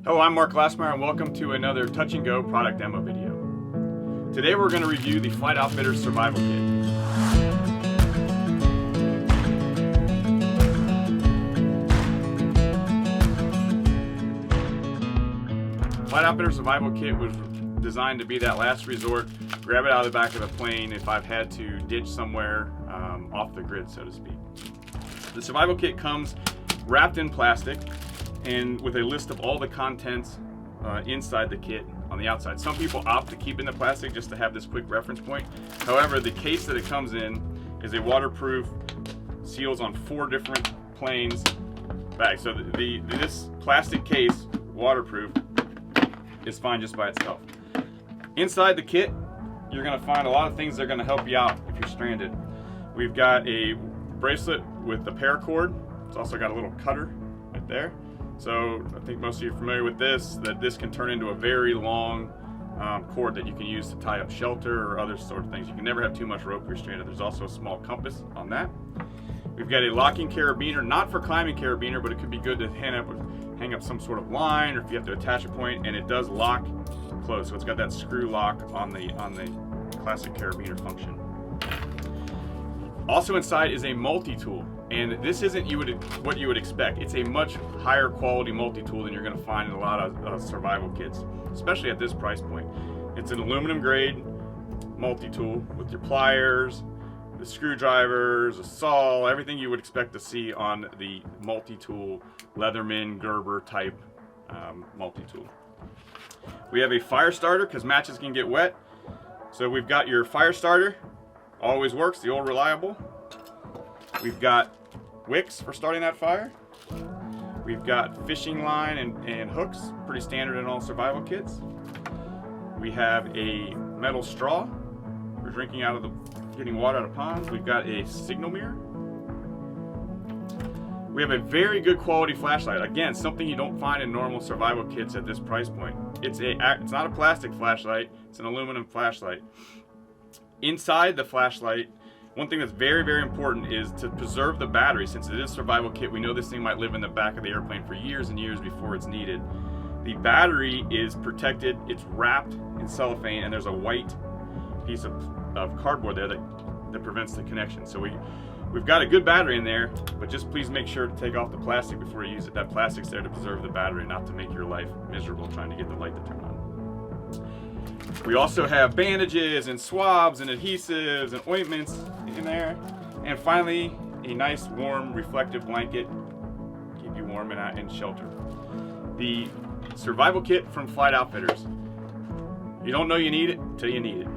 Hello, I'm Mark Glassmeyer and welcome to another Touch and Go product demo video. Today we're going to review the Flight Outfitter Survival Kit. Flight Outfitter Survival Kit was designed to be that last resort, grab it out of the back of the plane if I've had to ditch somewhere off the grid, so to speak. The Survival Kit comes wrapped in plastic and with a list of all the contents inside the kit on the outside. Some people opt to keep in the plastic just to have this quick reference point. However, the case that it comes in is a waterproof, seals on 4 different planes bag. So this plastic case, waterproof, is fine just by itself. Inside the kit, you're going to find a lot of things that are going to help you out if you're stranded. We've got a bracelet with the paracord. It's also got a little cutter right there. So I think most of you are familiar with this, that this can turn into a very long cord that you can use to tie up shelter or other sort of things. You can never have too much rope if you're stranded. There's also a small compass on that. We've got a locking carabiner, not for climbing carabiner, but it could be good to hang up some sort of line or if you have to attach a point, and it does lock close. So it's got that screw lock on the classic carabiner function. Also inside is a multi-tool, and this isn't what you would expect. It's a much higher quality multi-tool than you're going to find in a lot of survival kits, especially at this price point. It's an aluminum grade multi-tool with your pliers, the screwdrivers, a saw, everything you would expect to see on the multi-tool Leatherman Gerber type multi-tool. We have a fire starter because matches can get wet. So we've got your fire starter. Always works, the old reliable. We've got wicks for starting that fire. We've got fishing line and hooks, pretty standard in all survival kits. We have a metal straw for drinking getting water out of ponds. We've got a signal mirror. We have a very good quality flashlight. Again, something you don't find in normal survival kits at this price point. It's not a plastic flashlight, it's an aluminum flashlight. Inside the flashlight, one thing that's very, very important is to preserve the battery. Since it is a survival kit, we know this thing might live in the back of the airplane for years and years before it's needed. The battery is protected, it's wrapped in cellophane, and there's a white piece of cardboard there that prevents the connection. So we've got a good battery in there, but just please make sure to take off the plastic before you use it. That plastic's there to preserve the battery, not to make your life miserable trying to get the light to turn on. We also have bandages and swabs and adhesives and ointments in there. And finally, a nice warm reflective blanket to keep you warm and in shelter. The survival kit from Flight Outfitters. You don't know you need it until you need it.